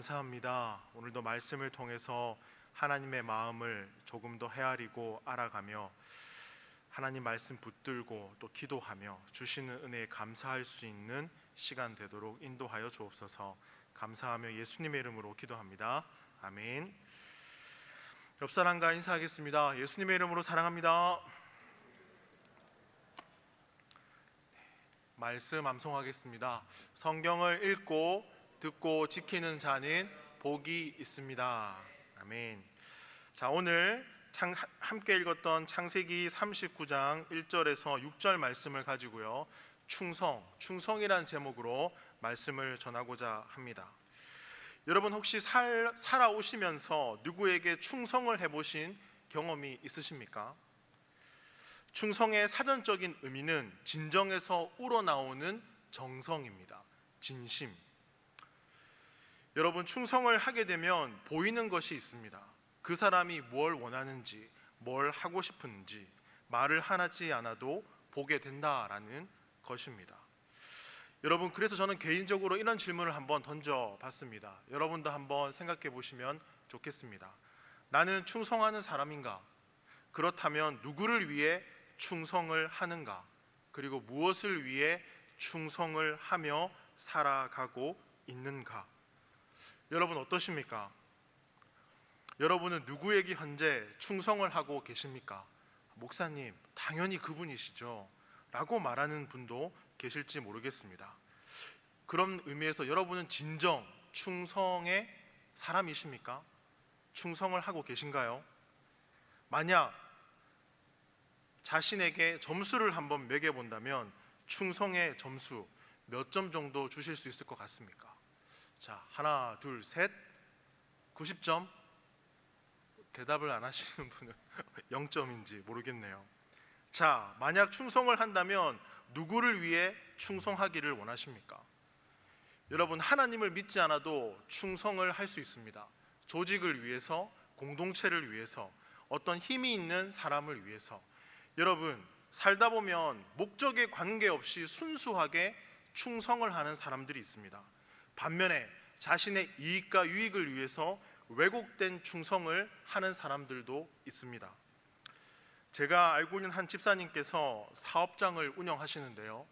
감사합니다. 오늘도 말씀을 통해서 하나님의 마음을 조금 더 헤아리고 알아가며 하나님 말씀 붙들고 또 기도하며 주시는 은혜에 감사할 수 있는 시간 되도록 인도하여 주옵소서. 감사하며 예수님의 이름으로 기도합니다. 아멘. 옆 사람과 인사하겠습니다. 예수님의 이름으로 사랑합니다. 말씀 암송하겠습니다. 성경을 읽고 듣고 지키는 자는 복이 있습니다. 아멘. 자, 오늘 함께 읽었던 창세기 39장 1절에서 6절 말씀을 가지고요, 충성이라는 제목으로 말씀을 전하고자 합니다. 여러분 혹시 살아오시면서 누구에게 충성을 해보신 경험이 있으십니까? 충성의 사전적인 의미는 진정에서 우러나오는 정성입니다. 진심. 여러분, 충성을 하게 되면 보이는 것이 있습니다. 그 사람이 뭘 원하는지, 뭘 하고 싶은지 말을 하지 않아도 보게 된다라는 것입니다. 여러분, 그래서 저는 개인적으로 이런 질문을 한번 던져봤습니다. 여러분도 한번 생각해 보시면 좋겠습니다. 나는 충성하는 사람인가? 그렇다면 누구를 위해 충성을 하는가? 그리고 무엇을 위해 충성을 하며 살아가고 있는가? 여러분 어떠십니까? 여러분은 누구에게 현재 충성을 하고 계십니까? 목사님, 당연히 그분이시죠 라고 말하는 분도 계실지 모르겠습니다. 그런 의미에서 여러분은 진정 충성의 사람이십니까? 충성을 하고 계신가요? 만약 자신에게 점수를 한번 매겨본다면 충성의 점수 몇 점 정도 주실 수 있을 것 같습니까? 자, 하나, 둘, 셋. 90점? 대답을 안 하시는 분은 0점인지 모르겠네요. 자, 만약 충성을 한다면 누구를 위해 충성하기를 원하십니까? 여러분, 하나님을 믿지 않아도 충성을 할 수 있습니다. 조직을 위해서, 공동체를 위해서, 어떤 힘이 있는 사람을 위해서. 여러분, 살다 보면 목적에 관계없이 순수하게 충성을 하는 사람들이 있습니다. 반면에 자신의 이익과 유익을 위해서 왜곡된 충성을 하는 사람들도 있습니다. 제가 알고 있는 한 집사님께서 사업장을 운영하시는데요,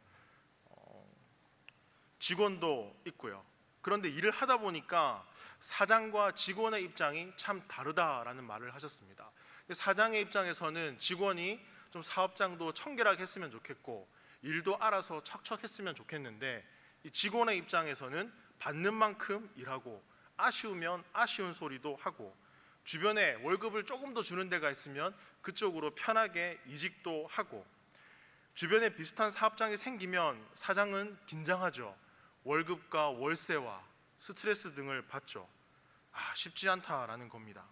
직원도 있고요. 그런데 일을 하다 보니까 사장과 직원의 입장이 참 다르다라는 말을 하셨습니다. 사장의 입장에서는 직원이 좀 사업장도 청결하게 했으면 좋겠고 일도 알아서 척척 했으면 좋겠는데, 이 직원의 입장에서는 받는 만큼 일하고 아쉬우면 아쉬운 소리도 하고 주변에 월급을 조금 더 주는 데가 있으면 그쪽으로 편하게 이직도 하고, 주변에 비슷한 사업장이 생기면 사장은 긴장하죠. 월급과 월세와 스트레스 등을 받죠. 쉽지 않다라는 겁니다.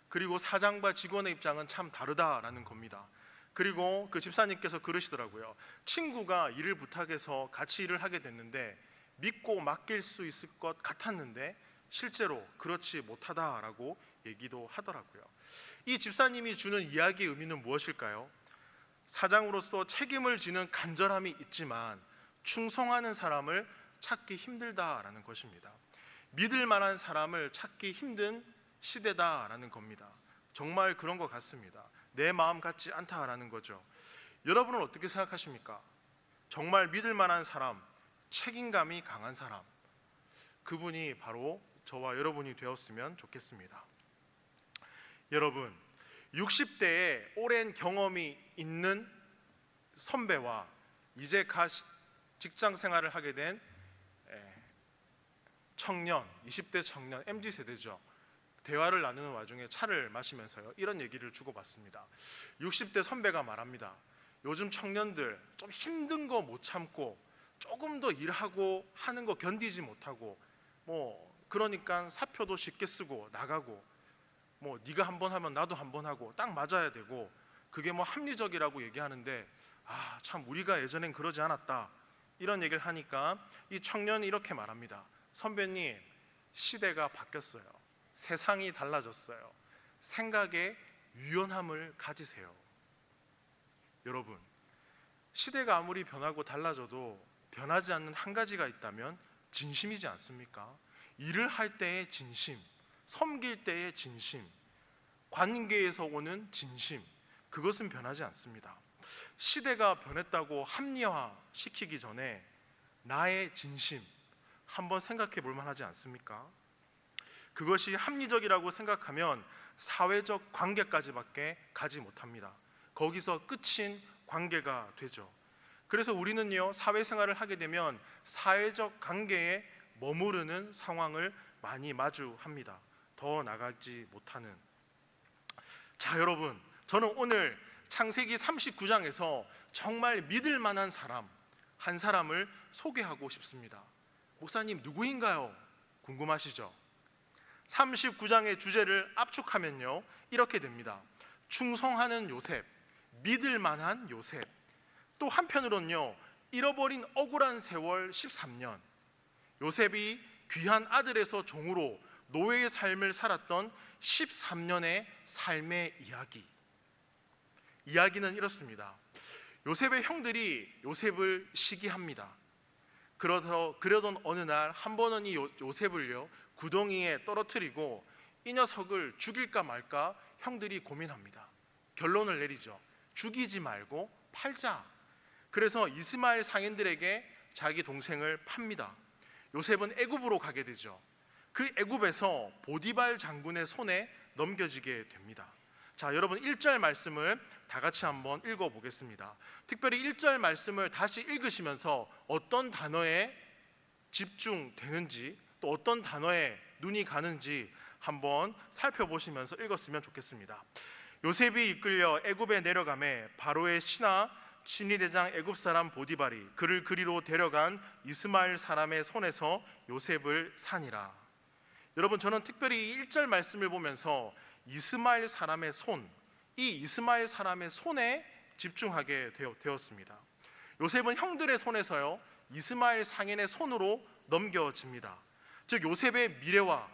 그리고 사장과 직원의 입장은 참 다르다라는 겁니다. 그리고 그 집사님께서 그러시더라고요. 친구가 일을 부탁해서 같이 일을 하게 됐는데 믿고 맡길 수 있을 것 같았는데 실제로 그렇지 못하다라고 얘기도 하더라고요. 이 집사님이 주는 이야기의 의미는 무엇일까요? 사장으로서 책임을 지는 간절함이 있지만 충성하는 사람을 찾기 힘들다라는 것입니다. 믿을 만한 사람을 찾기 힘든 시대다라는 겁니다. 정말 그런 것 같습니다. 내 마음 같지 않다라는 거죠. 여러분은 어떻게 생각하십니까? 정말 믿을 만한 사람, 책임감이 강한 사람, 그분이 바로 저와 여러분이 되었으면 좋겠습니다. 여러분, 60대에 오랜 경험이 있는 선배와 이제 직장 생활을 하게 된 청년, 20대 청년, MZ세대죠. 대화를 나누는 와중에 차를 마시면서요, 이런 얘기를 주고받습니다. 60대 선배가 말합니다. 요즘 청년들 좀 힘든 거 못 참고 조금 더 일하고 하는 거 견디지 못하고 그러니까 사표도 쉽게 쓰고 나가고 네가 한 번 하면 나도 한 번 하고 딱 맞아야 되고 그게 합리적이라고 얘기하는데 참 우리가 예전엔 그러지 않았다, 이런 얘기를 하니까 이 청년이 이렇게 말합니다. 선배님, 시대가 바뀌었어요. 세상이 달라졌어요. 생각에 유연함을 가지세요. 여러분, 시대가 아무리 변하고 달라져도 변하지 않는 한 가지가 있다면 진심이지 않습니까? 일을 할 때의 진심, 섬길 때의 진심, 관계에서 오는 진심, 그것은 변하지 않습니다. 시대가 변했다고 합리화시키기 전에 나의 진심 한번 생각해 볼 만하지 않습니까? 그것이 합리적이라고 생각하면 사회적 관계까지밖에 가지 못합니다. 거기서 끝인 관계가 되죠. 그래서 우리는요, 사회생활을 하게 되면 사회적 관계에 머무르는 상황을 많이 마주합니다. 더 나가지 못하는. 자, 여러분, 저는 오늘 창세기 39장에서 정말 믿을 만한 사람 한 사람을 소개하고 싶습니다. 목사님, 누구인가요? 궁금하시죠? 39장의 주제를 압축하면요, 이렇게 됩니다. 충성하는 요셉, 믿을 만한 요셉. 또 한편으로는요, 잃어버린 억울한 세월 13년. 요셉이 귀한 아들에서 종으로 노예의 삶을 살았던 13년의 삶의 이야기. 이야기는 이렇습니다. 요셉의 형들이 요셉을 시기합니다. 그러던 어느 날 한 번은 이 요셉을요, 구덩이에 떨어뜨리고 이 녀석을 죽일까 말까 형들이 고민합니다. 결론을 내리죠. 죽이지 말고 팔자. 그래서 이스마엘 상인들에게 자기 동생을 팝니다. 요셉은 애굽으로 가게 되죠. 그 애굽에서 보디발 장군의 손에 넘겨지게 됩니다. 자, 여러분 1절 말씀을 다 같이 한번 읽어보겠습니다. 특별히 1절 말씀을 다시 읽으시면서 어떤 단어에 집중되는지, 또 어떤 단어에 눈이 가는지 한번 살펴보시면서 읽었으면 좋겠습니다. 요셉이 이끌려 애굽에 내려가매 바로의 신하 심리대장 애굽 사람 보디발이 그를 그리로 데려간 이스마엘 사람의 손에서 요셉을 사니라. 여러분, 저는 특별히 이 1절 말씀을 보면서 이스마엘 사람의 손, 이 이스마엘 사람의 손에 집중하게 되었습니다. 요셉은 형들의 손에서요, 이스마엘 상인의 손으로 넘겨집니다. 즉 요셉의 미래와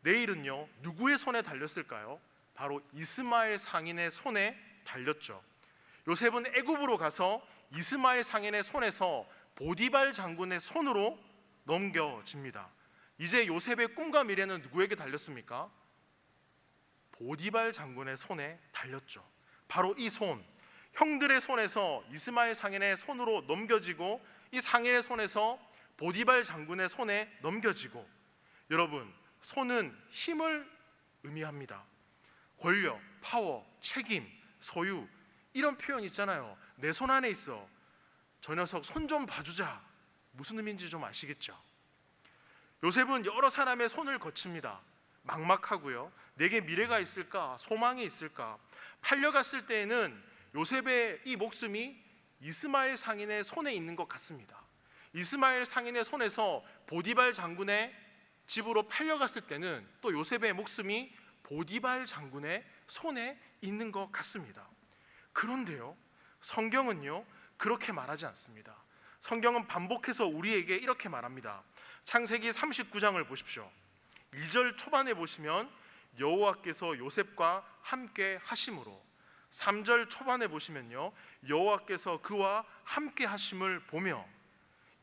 내일은요, 누구의 손에 달렸을까요? 바로 이스마엘 상인의 손에 달렸죠. 요셉은 애굽으로 가서 이스마엘 상인의 손에서 보디발 장군의 손으로 넘겨집니다. 이제 요셉의 꿈과 미래는 누구에게 달렸습니까? 보디발 장군의 손에 달렸죠. 바로 이 손, 형들의 손에서 이스마엘 상인의 손으로 넘겨지고 이 상인의 손에서 보디발 장군의 손에 넘겨지고. 여러분, 손은 힘을 의미합니다. 권력, 파워, 책임, 소유, 이런 표현 있잖아요. 내 손 안에 있어. 저 녀석 손 좀 봐주자. 무슨 의미인지 좀 아시겠죠? 요셉은 여러 사람의 손을 거칩니다. 막막하고요, 내게 미래가 있을까, 소망이 있을까. 팔려갔을 때에는 요셉의 이 목숨이 이스마엘 상인의 손에 있는 것 같습니다. 이스마엘 상인의 손에서 보디발 장군의 집으로 팔려갔을 때는 또 요셉의 목숨이 보디발 장군의 손에 있는 것 같습니다. 그런데요, 성경은요, 그렇게 말하지 않습니다. 성경은 반복해서 우리에게 이렇게 말합니다. 창세기 39장을 보십시오. 1절 초반에 보시면 여호와께서 요셉과 함께 하심으로, 3절 초반에 보시면요, 여호와께서 그와 함께 하심을 보며,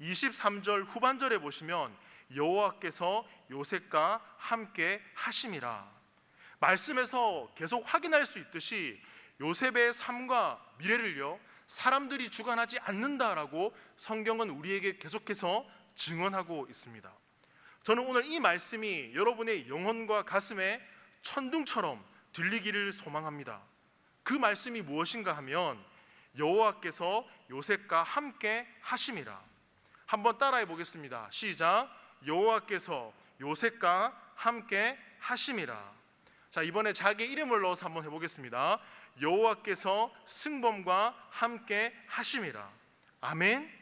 23절 후반절에 보시면 여호와께서 요셉과 함께 하심이라. 말씀에서 계속 확인할 수 있듯이 요셉의 삶과 미래를요, 사람들이 주관하지 않는다라고 성경은 우리에게 계속해서 증언하고 있습니다. 저는 오늘 이 말씀이 여러분의 영혼과 가슴에 천둥처럼 들리기를 소망합니다. 그 말씀이 무엇인가 하면 여호와께서 요셉과 함께 하심이라. 한번 따라해 보겠습니다. 시작. 여호와께서 요셉과 함께 하심이라. 자, 이번에 자기 이름을 넣어서 한번 해보겠습니다. 여호와께서 승범과 함께 하심이라. 아멘.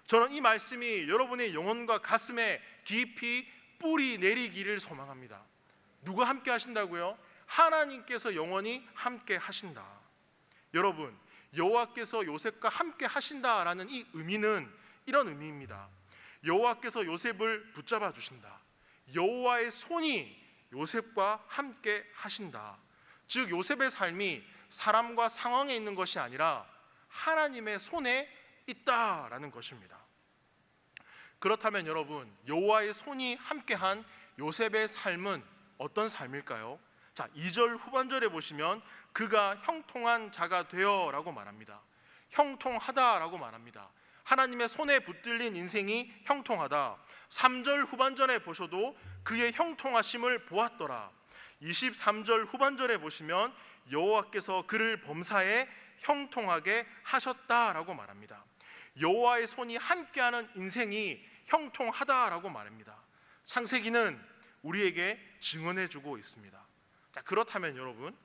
저는 이 말씀이 여러분의 영혼과 가슴에 깊이 뿌리 내리기를 소망합니다. 누가 함께 하신다고요? 하나님께서 영원히 함께 하신다. 여러분, 여호와께서 요셉과 함께 하신다라는 이 의미는 이런 의미입니다. 여호와께서 요셉을 붙잡아 주신다. 여호와의 손이 요셉과 함께 하신다. 즉 요셉의 삶이 사람과 상황에 있는 것이 아니라 하나님의 손에 있다라는 것입니다. 그렇다면 여러분, 여호와의 손이 함께한 요셉의 삶은 어떤 삶일까요? 자, 2절 후반절에 보시면 그가 형통한 자가 되어라고 말합니다. 형통하다라고 말합니다. 하나님의 손에 붙들린 인생이 형통하다. 3절 후반절에 보셔도 그의 형통하심을 보았더라. 23절 후반절에 보시면 여호와께서 그를 범사에 형통하게 하셨다라고 말합니다. 여호와의 손이 함께하는 인생이 형통하다라고 말합니다. 창세기는 우리에게 증언해주고 있습니다. 자, 그렇다면 여러분,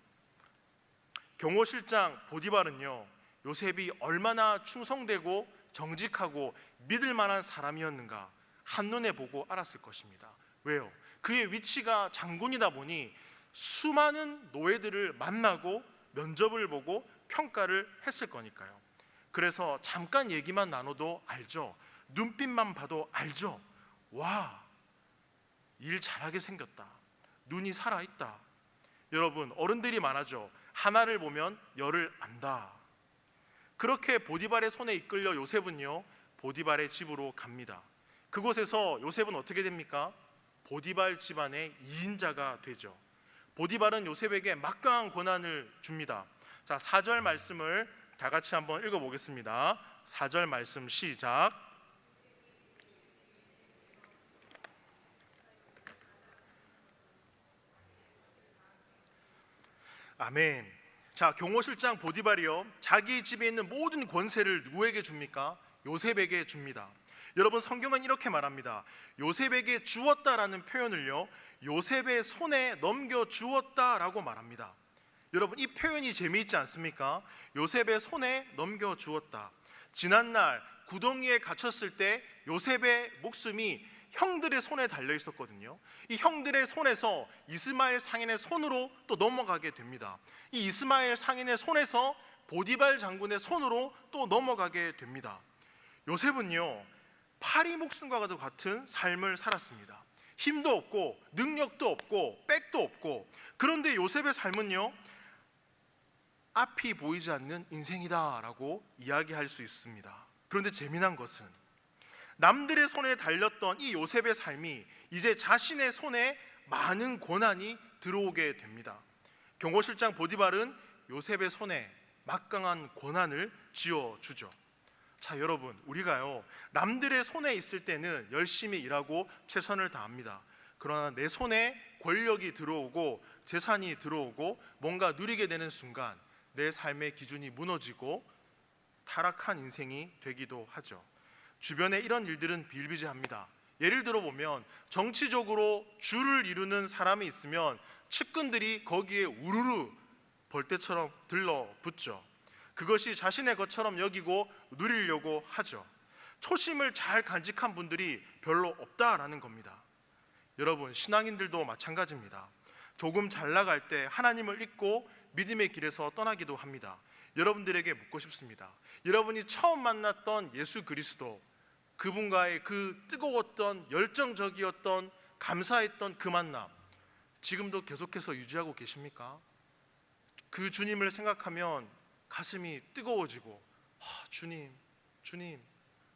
경호실장 보디발은요, 요셉이 얼마나 충성되고 정직하고 믿을 만한 사람이었는가 한눈에 보고 알았을 것입니다. 왜요? 그의 위치가 장군이다 보니 수많은 노예들을 만나고 면접을 보고 평가를 했을 거니까요. 그래서 잠깐 얘기만 나눠도 알죠. 눈빛만 봐도 알죠. 와, 일 잘하게 생겼다. 눈이 살아있다. 여러분, 어른들이 말하죠. 하나를 보면 열을 안다. 그렇게 보디발의 손에 이끌려 요셉은요, 보디발의 집으로 갑니다. 그곳에서 요셉은 어떻게 됩니까? 보디발 집안의 2인자가 되죠. 보디발은 요셉에게 막강한 권한을 줍니다. 자, 4절 말씀을 다 같이 한번 읽어보겠습니다. 4절 말씀 시작. 아멘. 자, 경호실장 보디발이요, 자기 집에 있는 모든 권세를 누구에게 줍니까? 요셉에게 줍니다. 여러분, 성경은 이렇게 말합니다. 요셉에게 주었다라는 표현을요, 요셉의 손에 넘겨 주었다라고 말합니다. 여러분, 이 표현이 재미있지 않습니까? 요셉의 손에 넘겨 주었다. 지난날 구덩이에 갇혔을 때 요셉의 목숨이 형들의 손에 달려 있었거든요. 이 형들의 손에서 이스마엘 상인의 손으로 또 넘어가게 됩니다. 이 이스마엘 상인의 손에서 보디발 장군의 손으로 또 넘어가게 됩니다. 요셉은요, 파리 목숨과 같은 삶을 살았습니다. 힘도 없고 능력도 없고 백도 없고, 그런데 요셉의 삶은요, 앞이 보이지 않는 인생이다라고 이야기할 수 있습니다. 그런데 재미난 것은 남들의 손에 달렸던 이 요셉의 삶이 이제 자신의 손에 많은 고난이 들어오게 됩니다. 경호실장 보디발은 요셉의 손에 막강한 고난을 쥐어주죠. 자, 여러분, 우리가요, 남들의 손에 있을 때는 열심히 일하고 최선을 다합니다. 그러나 내 손에 권력이 들어오고 재산이 들어오고 뭔가 누리게 되는 순간 내 삶의 기준이 무너지고 타락한 인생이 되기도 하죠. 주변에 이런 일들은 비일비재합니다. 예를 들어 보면 정치적으로 줄을 이루는 사람이 있으면 측근들이 거기에 우르르 벌떼처럼 들러붙죠. 그것이 자신의 것처럼 여기고 누리려고 하죠. 초심을 잘 간직한 분들이 별로 없다라는 겁니다. 여러분, 신앙인들도 마찬가지입니다. 조금 잘 나갈 때 하나님을 잊고 믿음의 길에서 떠나기도 합니다. 여러분들에게 묻고 싶습니다. 여러분이 처음 만났던 예수 그리스도, 그분과의 그 뜨거웠던 열정적이었던 감사했던 그 만남, 지금도 계속해서 유지하고 계십니까? 그 주님을 생각하면 가슴이 뜨거워지고, 주님, 주님,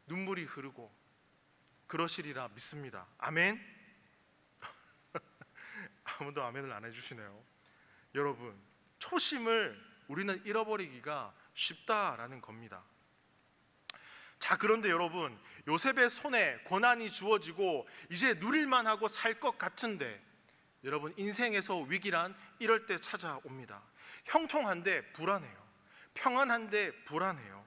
눈물이 흐르고 그러시리라 믿습니다. 아멘. 아무도 아멘을 안 해주시네요. 여러분, 초심을 우리는 잃어버리기가 쉽다라는 겁니다. 자, 그런데 여러분, 요셉의 손에 고난이 주어지고 이제 누릴만 하고 살 것 같은데, 여러분, 인생에서 위기란 이럴 때 찾아옵니다. 형통한데 불안해요. 평안한데 불안해요.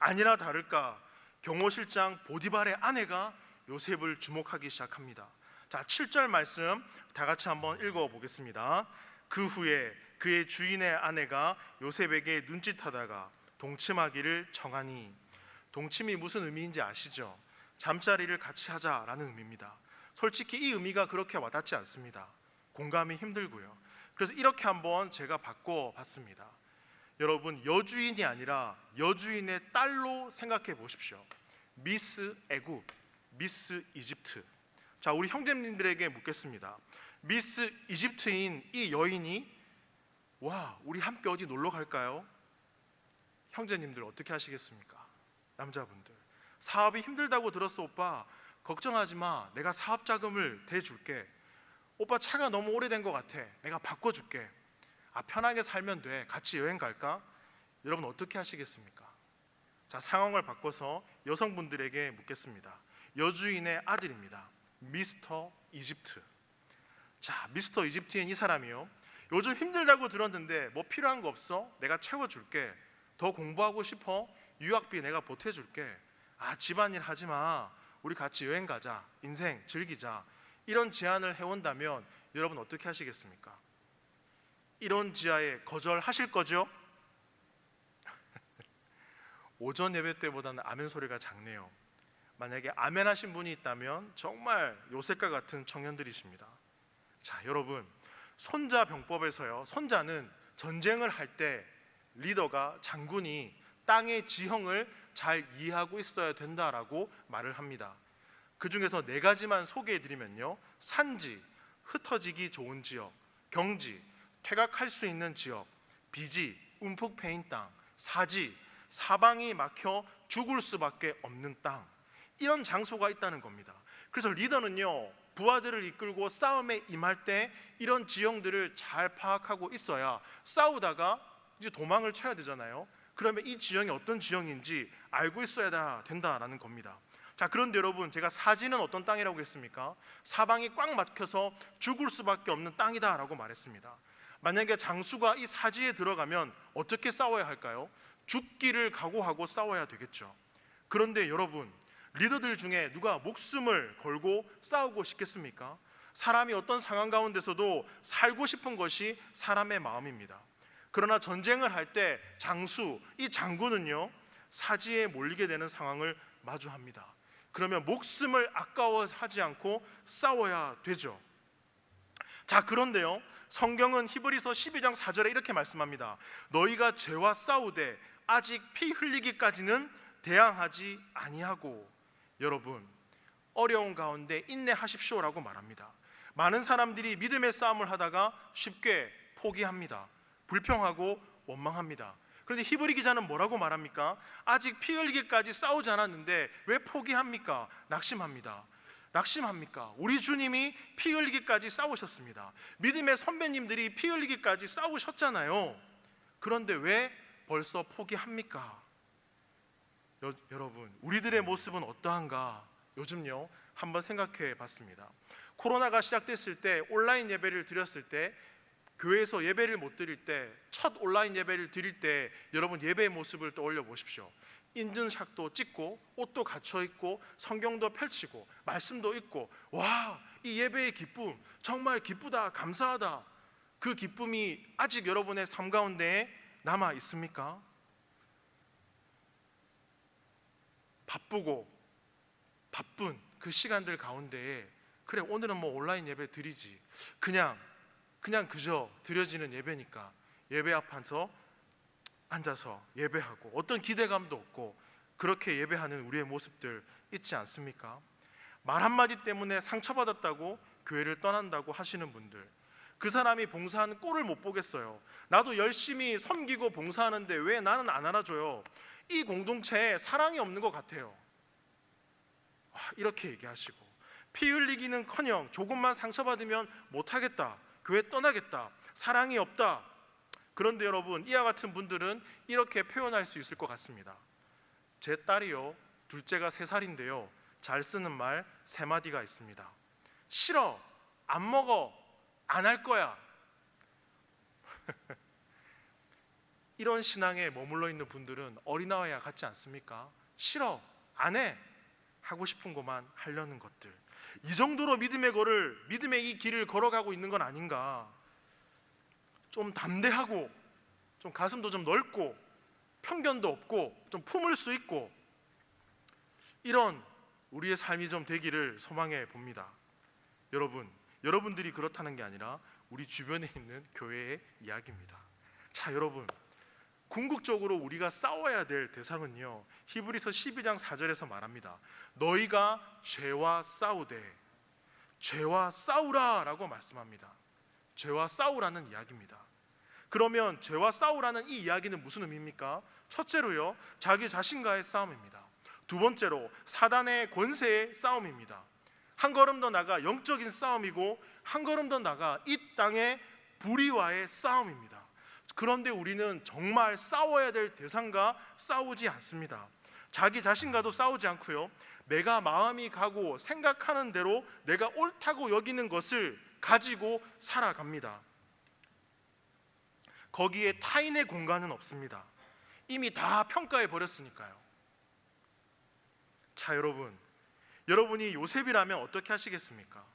아니나 다를까 경호실장 보디발의 아내가 요셉을 주목하기 시작합니다. 자, 7절 말씀 다 같이 한번 읽어보겠습니다. 그 후에 그의 주인의 아내가 요셉에게 눈짓하다가 동침하기를 청하니, 동침이 무슨 의미인지 아시죠? 잠자리를 같이 하자라는 의미입니다. 솔직히 이 의미가 그렇게 와닿지 않습니다. 공감이 힘들고요. 그래서 이렇게 한번 제가 바꿔봤습니다. 여러분, 여주인이 아니라 여주인의 딸로 생각해 보십시오. 미스 애굽, 미스 이집트. 자, 우리 형제님들에게 묻겠습니다. 미스 이집트인 이 여인이 우리 함께 어디 놀러 갈까요? 형제님들 어떻게 하시겠습니까? 남자분들, 사업이 힘들다고 들었어. 오빠 걱정하지 마, 내가 사업 자금을 대줄게. 오빠 차가 너무 오래된 것 같아. 내가 바꿔줄게. 편하게 살면 돼. 같이 여행 갈까? 여러분 어떻게 하시겠습니까? 자, 상황을 바꿔서 여성분들에게 묻겠습니다. 여주인의 아들입니다. 미스터 이집트. 자, 미스터 이집트인 이 사람이요, 요즘 힘들다고 들었는데 뭐 필요한 거 없어? 내가 채워줄게. 더 공부하고 싶어? 유학비 내가 보태줄게. 집안일 하지 마. 우리 같이 여행 가자. 인생 즐기자. 이런 제안을 해온다면 여러분 어떻게 하시겠습니까? 이런 지하에 거절하실 거죠? 오전 예배 때보다는 아멘 소리가 작네요. 만약에 아멘 하신 분이 있다면 정말 요셉과 같은 청년들이십니다. 자, 여러분, 손자 병법에서요, 손자는 전쟁을 할 때 리더가, 장군이 땅의 지형을 잘 이해하고 있어야 된다라고 말을 합니다. 그 중에서 4가지만 소개해드리면요, 산지, 흩어지기 좋은 지역, 경지, 퇴각할 수 있는 지역, 비지, 움푹 패인 땅, 사지, 사방이 막혀 죽을 수밖에 없는 땅, 이런 장소가 있다는 겁니다. 그래서 리더는요, 부하들을 이끌고 싸움에 임할 때 이런 지형들을 잘 파악하고 있어야 싸우다가 이제 도망을 쳐야 되잖아요. 그러면 이 지형이 어떤 지형인지 알고 있어야 된다라는 겁니다. 자, 그런데 여러분, 제가 사지는 어떤 땅이라고 했습니까? 사방이 꽉 막혀서 죽을 수밖에 없는 땅이다라고 말했습니다. 만약에 장수가 이 사지에 들어가면 어떻게 싸워야 할까요? 죽기를 각오하고 싸워야 되겠죠. 그런데 여러분, 리더들 중에 누가 목숨을 걸고 싸우고 싶겠습니까? 사람이 어떤 상황 가운데서도 살고 싶은 것이 사람의 마음입니다. 그러나 전쟁을 할 때 장수, 이 장군은요, 사지에 몰리게 되는 상황을 마주합니다. 그러면 목숨을 아까워하지 않고 싸워야 되죠. 자, 그런데요, 성경은 히브리서 12장 4절에 이렇게 말씀합니다. 너희가 죄와 싸우되 아직 피 흘리기까지는 대항하지 아니하고. 여러분, 어려운 가운데 인내하십시오라고 말합니다. 많은 사람들이 믿음의 싸움을 하다가 쉽게 포기합니다. 불평하고 원망합니다. 그런데 히브리 기자는 뭐라고 말합니까? 아직 피 흘리기까지 싸우지 않았는데 왜 포기합니까? 낙심합니다. 낙심합니까? 우리 주님이 피 흘리기까지 싸우셨습니다. 믿음의 선배님들이 피 흘리기까지 싸우셨잖아요. 그런데 왜 벌써 포기합니까? 여러분, 우리들의 모습은 어떠한가? 요즘요, 한번 생각해 봤습니다. 코로나가 시작됐을 때, 온라인 예배를 드렸을 때, 교회에서 예배를 못 드릴 때, 첫 온라인 예배를 드릴 때 여러분 예배의 모습을 떠올려 보십시오. 인증샷도 찍고, 옷도 갖춰 입고, 성경도 펼치고, 말씀도 읽고, 와, 이 예배의 기쁨 정말 기쁘다, 감사하다. 그 기쁨이 아직 여러분의 삶 가운데 남아 있습니까? 바쁜 그 시간들 가운데에, 그래, 오늘은 뭐 온라인 예배 드리지, 그냥 그저 드려지는 예배니까 예배 앞에서 앉아서 예배하고 어떤 기대감도 없고 그렇게 예배하는 우리의 모습들 있지 않습니까? 말 한마디 때문에 상처받았다고 교회를 떠난다고 하시는 분들, 그 사람이 봉사하는 꼴을 못 보겠어요. 나도 열심히 섬기고 봉사하는데 왜 나는 안 알아줘요? 이 공동체에 사랑이 없는 것 같아요. 이렇게 얘기하시고, 피 흘리기는커녕 조금만 상처받으면 못하겠다, 교회 떠나겠다, 사랑이 없다. 그런데 여러분, 이와 같은 분들은 이렇게 표현할 수 있을 것 같습니다. 제 딸이요, 둘째가 3살인데요, 잘 쓰는 말 3마디가 있습니다. 싫어, 안 먹어, 안 할 거야. 이런 신앙에 머물러 있는 분들은 어린아이와 같지 않습니까? 싫어, 안 해, 하고 싶은 것만 하려는 것들. 이 정도로 믿음의 이 길을 걸어가고 있는 건 아닌가? 좀 담대하고, 좀 가슴도 좀 넓고, 편견도 없고, 좀 품을 수 있고, 이런 우리의 삶이 좀 되기를 소망해 봅니다. 여러분들이 그렇다는 게 아니라 우리 주변에 있는 교회의 이야기입니다. 자, 여러분, 궁극적으로 우리가 싸워야 될 대상은요, 히브리서 12장 4절에서 말합니다. 너희가 죄와 싸우되, 죄와 싸우라 라고 말씀합니다. 죄와 싸우라는 이야기입니다. 그러면 죄와 싸우라는 이 이야기는 무슨 의미입니까? 첫째로요, 자기 자신과의 싸움입니다. 두 번째로 사단의 권세의 싸움입니다. 한 걸음 더 나가 영적인 싸움이고, 한 걸음 더 나가 이 땅의 불의와의 싸움입니다. 그런데 우리는 정말 싸워야 될 대상과 싸우지 않습니다. 자기 자신과도 싸우지 않고요, 내가 마음이 가고 생각하는 대로 내가 옳다고 여기는 것을 가지고 살아갑니다. 거기에 타인의 공간은 없습니다. 이미 다 평가해 버렸으니까요. 자, 여러분이 요셉이라면 어떻게 하시겠습니까?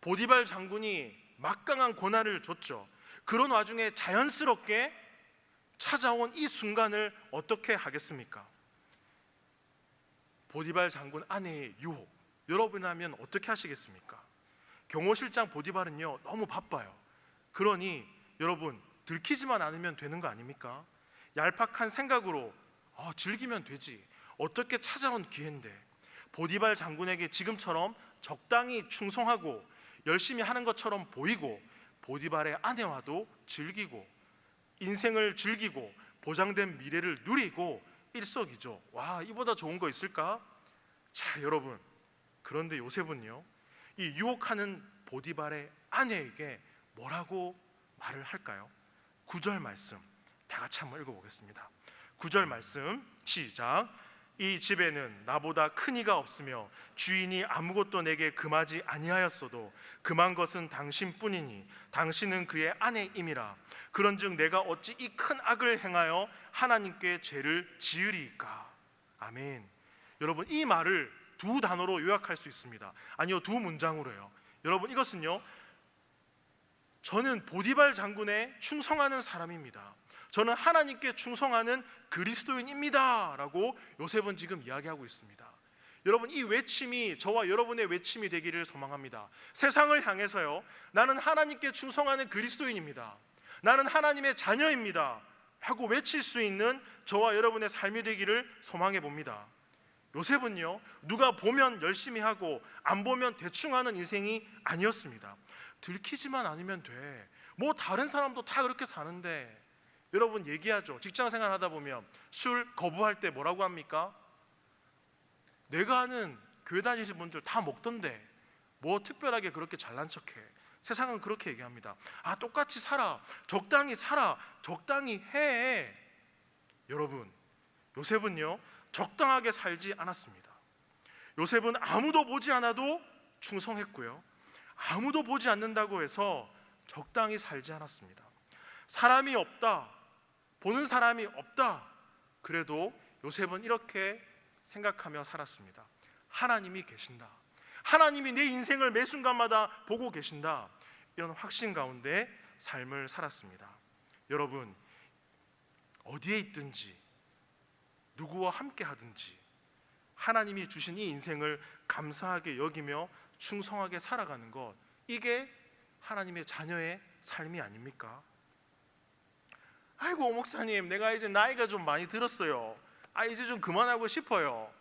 보디발 장군이 막강한 고난을 줬죠. 그런 와중에 자연스럽게 찾아온 이 순간을 어떻게 하겠습니까? 보디발 장군 아내의 유혹, 여러분이라면 어떻게 하시겠습니까? 경호실장 보디발은요, 너무 바빠요. 그러니 여러분, 들키지만 않으면 되는 거 아닙니까? 얄팍한 생각으로 즐기면 되지, 어떻게 찾아온 기회인데. 보디발 장군에게 지금처럼 적당히 충성하고 열심히 하는 것처럼 보이고, 보디발의 아내와도 즐기고 인생을 즐기고 보장된 미래를 누리고 일석이조. 와, 이보다 좋은 거 있을까? 자, 여러분, 그런데 요셉은요, 이 유혹하는 보디발의 아내에게 뭐라고 말을 할까요? 9절 말씀 다 같이 한번 읽어보겠습니다. 9절 말씀 시작. 이 집에는 나보다 큰 이가 없으며 주인이 아무것도 내게 금하지 아니하였어도 금한 것은 당신뿐이니 당신은 그의 아내임이라. 그런즉 내가 어찌 이 큰 악을 행하여 하나님께 죄를 지으리이까. 아멘. 여러분, 이 말을 두 단어로 요약할 수 있습니다. 아니요, 두 문장으로요. 여러분, 이것은요, 저는 보디발 장군에 충성하는 사람입니다, 저는 하나님께 충성하는 그리스도인입니다 라고 요셉은 지금 이야기하고 있습니다. 여러분, 이 외침이 저와 여러분의 외침이 되기를 소망합니다. 세상을 향해서요, 나는 하나님께 충성하는 그리스도인입니다, 나는 하나님의 자녀입니다 하고 외칠 수 있는 저와 여러분의 삶이 되기를 소망해 봅니다. 요셉은요, 누가 보면 열심히 하고 안 보면 대충 하는 인생이 아니었습니다. 들키지만 않으면 돼, 뭐 다른 사람도 다 그렇게 사는데. 여러분, 얘기하죠. 직장생활 하다 보면 술 거부할 때 뭐라고 합니까? 내가 아는 교회 다니시는 분들 다 먹던데 뭐 특별하게 그렇게 잘난 척해. 세상은 그렇게 얘기합니다. 똑같이 살아, 적당히 살아, 적당히 해. 여러분, 요셉은요, 적당하게 살지 않았습니다. 요셉은 아무도 보지 않아도 충성했고요, 아무도 보지 않는다고 해서 적당히 살지 않았습니다. 사람이 없다, 보는 사람이 없다, 그래도 요셉은 이렇게 생각하며 살았습니다. 하나님이 계신다, 하나님이 내 인생을 매 순간마다 보고 계신다, 이런 확신 가운데 삶을 살았습니다. 여러분, 어디에 있든지 누구와 함께 하든지 하나님이 주신 이 인생을 감사하게 여기며 충성하게 살아가는 것, 이게 하나님의 자녀의 삶이 아닙니까? 아이고, 목사님, 내가 이제 나이가 좀 많이 들었어요. 이제 좀 그만하고 싶어요.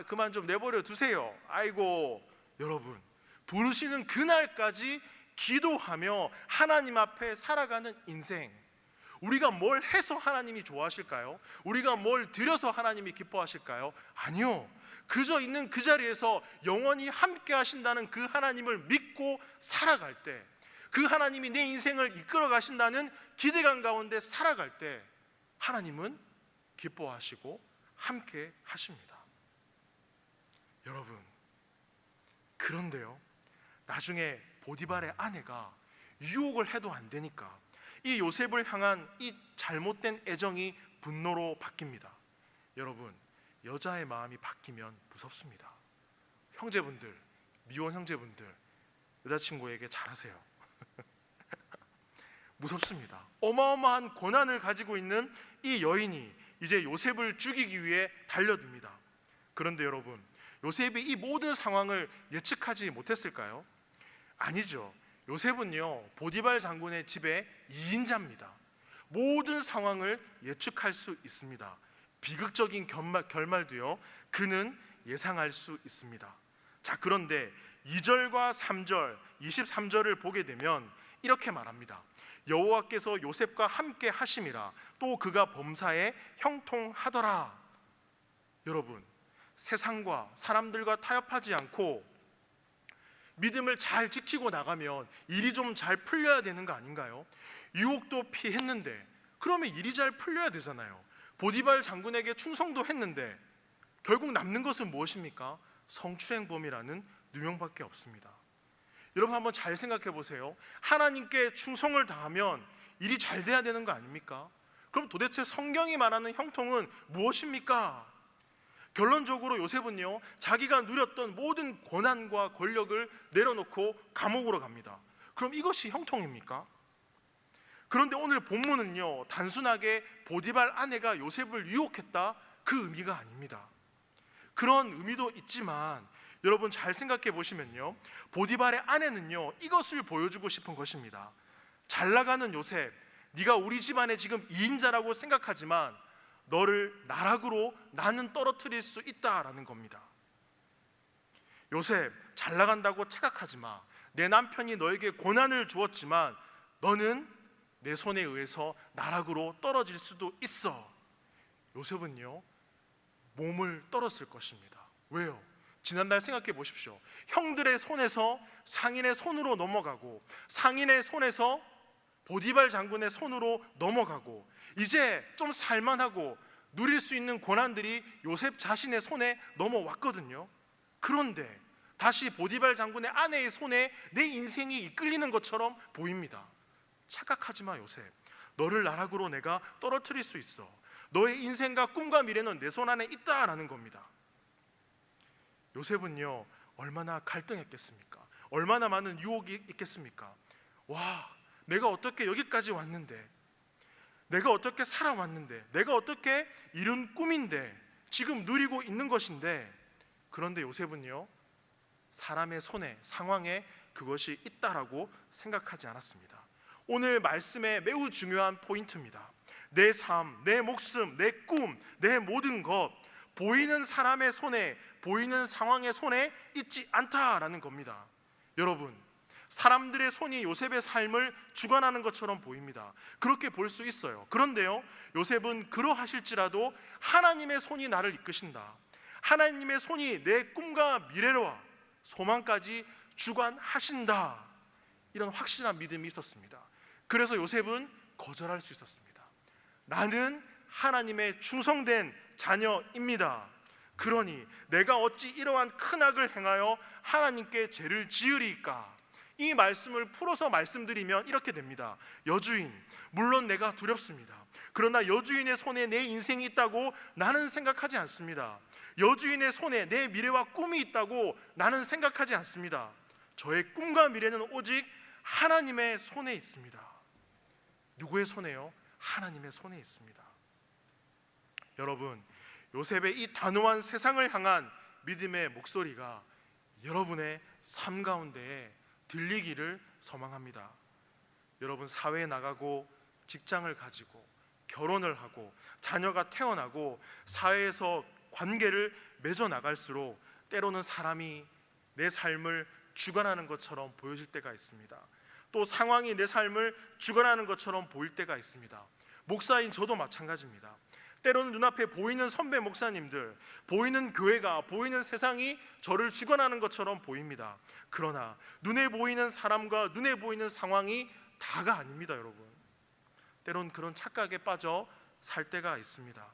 그만 좀 내버려 두세요. 아이고, 여러분, 부르시는 그날까지 기도하며 하나님 앞에 살아가는 인생, 우리가 뭘 해서 하나님이 좋아하실까요? 우리가 뭘 드려서 하나님이 기뻐하실까요? 아니요, 그저 있는 그 자리에서 영원히 함께 하신다는 그 하나님을 믿고 살아갈 때, 그 하나님이 내 인생을 이끌어 가신다는 기대감 가운데 살아갈 때 하나님은 기뻐하시고 함께 하십니다. 여러분, 그런데요, 나중에 보디발의 아내가 유혹을 해도 안 되니까 이 요셉을 향한 이 잘못된 애정이 분노로 바뀝니다. 여러분, 여자의 마음이 바뀌면 무섭습니다. 형제분들, 미혼 형제분들, 여자친구에게 잘하세요. 무섭습니다. 어마어마한 고난을 가지고 있는 이 여인이 이제 요셉을 죽이기 위해 달려듭니다. 그런데 여러분, 요셉이 이 모든 상황을 예측하지 못했을까요? 아니죠. 요셉은요, 보디발 장군의 집의 2인자입니다. 모든 상황을 예측할 수 있습니다. 비극적인 결말도요, 그는 예상할 수 있습니다. 자, 그런데 2절과 3절, 23절을 보게 되면 이렇게 말합니다. 여호와께서 요셉과 함께 하심이라, 또 그가 범사에 형통하더라. 여러분, 세상과 사람들과 타협하지 않고 믿음을 잘 지키고 나가면 일이 좀 잘 풀려야 되는 거 아닌가요? 유혹도 피했는데 그러면 일이 잘 풀려야 되잖아요. 보디발 장군에게 충성도 했는데 결국 남는 것은 무엇입니까? 성추행범이라는 누명밖에 없습니다. 여러분 한번 잘 생각해 보세요. 하나님께 충성을 다하면 일이 잘 돼야 되는 거 아닙니까? 그럼 도대체 성경이 말하는 형통은 무엇입니까? 결론적으로 요셉은요, 자기가 누렸던 모든 권한과 권력을 내려놓고 감옥으로 갑니다. 그럼 이것이 형통입니까? 그런데 오늘 본문은요, 단순하게 보디발 아내가 요셉을 유혹했다, 그 의미가 아닙니다. 그런 의미도 있지만 여러분 잘 생각해 보시면요, 보디발의 아내는요, 이것을 보여주고 싶은 것입니다. 잘 나가는 요셉, 네가 우리 집안의 지금 2인자라고 생각하지만 너를 나락으로 나는 떨어뜨릴 수 있다라는 겁니다. 요셉, 잘 나간다고 착각하지 마. 내 남편이 너에게 고난을 주었지만 너는 내 손에 의해서 나락으로 떨어질 수도 있어. 요셉은요, 몸을 떨었을 것입니다. 왜요? 지난달 생각해 보십시오. 형들의 손에서 상인의 손으로 넘어가고 상인의 손에서 보디발 장군의 손으로 넘어가고 이제 좀 살만하고 누릴 수 있는 고난들이 요셉 자신의 손에 넘어왔거든요. 그런데 다시 보디발 장군의 아내의 손에 내 인생이 이끌리는 것처럼 보입니다. 착각하지 마 요셉. 너를 나락으로 내가 떨어뜨릴 수 있어. 너의 인생과 꿈과 미래는 내 손 안에 있다라는 겁니다. 요셉은요, 얼마나 갈등했겠습니까? 얼마나 많은 유혹이 있겠습니까? 와, 내가 어떻게 여기까지 왔는데, 내가 어떻게 살아왔는데, 내가 어떻게 이룬 꿈인데, 지금 누리고 있는 것인데, 그런데 요셉은요, 사람의 손에, 상황에 그것이 있다라고 생각하지 않았습니다. 오늘 말씀의 매우 중요한 포인트입니다. 내 삶, 내 목숨, 내 꿈, 내 모든 것, 보이는 사람의 손에, 보이는 상황의 손에 있지 않다라는 겁니다. 여러분, 사람들의 손이 요셉의 삶을 주관하는 것처럼 보입니다. 그렇게 볼 수 있어요. 그런데요, 요셉은 그러하실지라도 하나님의 손이 나를 이끄신다, 하나님의 손이 내 꿈과 미래와 소망까지 주관하신다, 이런 확실한 믿음이 있었습니다. 그래서 요셉은 거절할 수 있었습니다. 나는 하나님의 충성된 자녀입니다. 그러니 내가 어찌 이러한 큰 악을 행하여 하나님께 죄를 지으리까? 이 말씀을 풀어서 말씀드리면 이렇게 됩니다. 여주인, 물론 내가 두렵습니다. 그러나 여주인의 손에 내 인생이 있다고 나는 생각하지 않습니다. 여주인의 손에 내 미래와 꿈이 있다고 나는 생각하지 않습니다. 저의 꿈과 미래는 오직 하나님의 손에 있습니다. 누구의 손에요? 하나님의 손에 있습니다. 여러분, 요셉의 이 단호한 세상을 향한 믿음의 목소리가 여러분의 삶 가운데에 들리기를 소망합니다. 여러분, 사회에 나가고 직장을 가지고 결혼을 하고 자녀가 태어나고 사회에서 관계를 맺어 나갈수록 때로는 사람이 내 삶을 주관하는 것처럼 보여질 때가 있습니다. 또 상황이 내 삶을 주관하는 것처럼 보일 때가 있습니다. 목사인 저도 마찬가지입니다. 때로는 눈앞에 보이는 선배 목사님들, 보이는 교회가, 보이는 세상이 저를 주관하는 것처럼 보입니다. 그러나 눈에 보이는 사람과 눈에 보이는 상황이 다가 아닙니다. 여러분, 때로는 그런 착각에 빠져 살 때가 있습니다.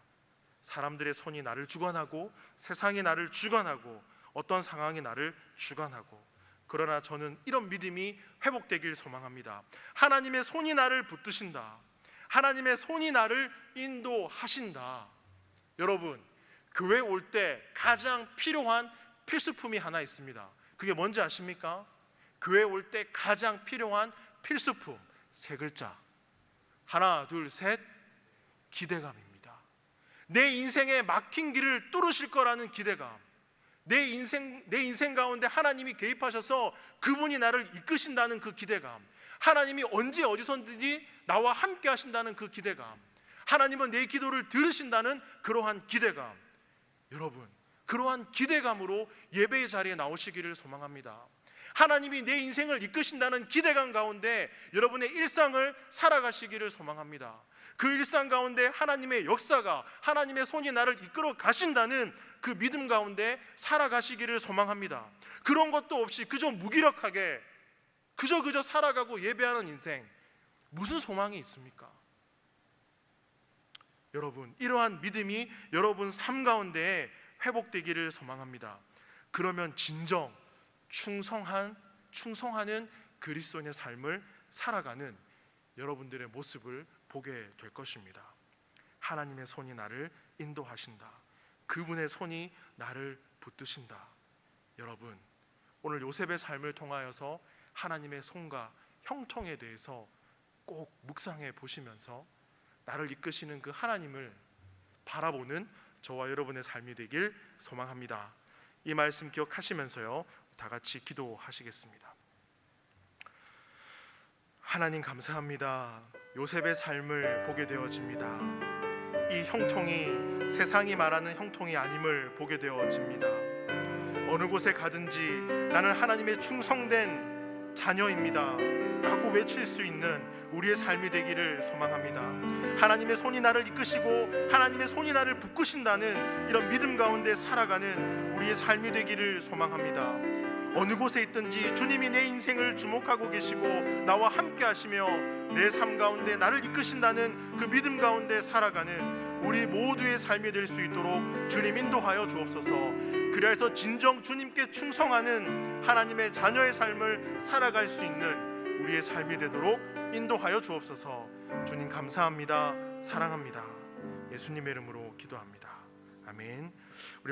사람들의 손이 나를 주관하고 세상이 나를 주관하고 어떤 상황이 나를 주관하고, 그러나 저는 이런 믿음이 회복되길 소망합니다. 하나님의 손이 나를 붙드신다, 하나님의 손이 나를 인도하신다. 여러분, 교회 올 때 가장 필요한 필수품이 하나 있습니다. 그게 뭔지 아십니까? 교회 올 때 가장 필요한 필수품, 세 글자. 하나, 둘, 셋. 기대감입니다. 내 인생에 막힌 길을 뚫으실 거라는 기대감. 내 인생 가운데 하나님이 개입하셔서 그분이 나를 이끄신다는 그 기대감. 하나님이 언제 어디서든지 나와 함께 하신다는 그 기대감. 하나님은 내 기도를 들으신다는 그러한 기대감. 여러분, 그러한 기대감으로 예배의 자리에 나오시기를 소망합니다. 하나님이 내 인생을 이끄신다는 기대감 가운데 여러분의 일상을 살아가시기를 소망합니다. 그 일상 가운데 하나님의 역사가, 하나님의 손이 나를 이끌어 가신다는 그 믿음 가운데 살아가시기를 소망합니다. 그런 것도 없이 그저 무기력하게 그저 살아가고 예배하는 인생, 무슨 소망이 있습니까? 여러분, 이러한 믿음이 여러분 삶 가운데 회복되기를 소망합니다. 그러면 진정 충성하는 그리스도인의 삶을 살아가는 여러분들의 모습을 보게 될 것입니다. 하나님의 손이 나를 인도하신다. 그분의 손이 나를 붙드신다. 여러분, 오늘 요셉의 삶을 통하여서 하나님의 손과 형통에 대해서 꼭 묵상해 보시면서 나를 이끄시는 그 하나님을 바라보는 저와 여러분의 삶이 되길 소망합니다. 이 말씀 기억하시면서요, 다 같이 기도하시겠습니다. 하나님 감사합니다. 요셉의 삶을 보게 되어집니다. 이 형통이 세상이 말하는 형통이 아님을 보게 되어집니다. 어느 곳에 가든지 나는 하나님의 충성된 자녀입니다 라고 외칠 수 있는 우리의 삶이 되기를 소망합니다. 하나님의 손이 나를 이끄시고 하나님의 손이 나를 붙드신다는 이런 믿음 가운데 살아가는 우리의 삶이 되기를 소망합니다. 어느 곳에 있든지 주님이 내 인생을 주목하고 계시고 나와 함께 하시며 내 삶 가운데 나를 이끄신다는 그 믿음 가운데 살아가는 우리 모두의 삶이 될 수 있도록 주님 인도하여 주옵소서. 그래서 진정 주님께 충성하는 하나님의 자녀의 삶을 살아갈 수 있는 우리의 삶이 되도록 인도하여 주옵소서. 주님 감사합니다. 사랑합니다. 예수님의 이름으로 기도합니다. 아멘. 우리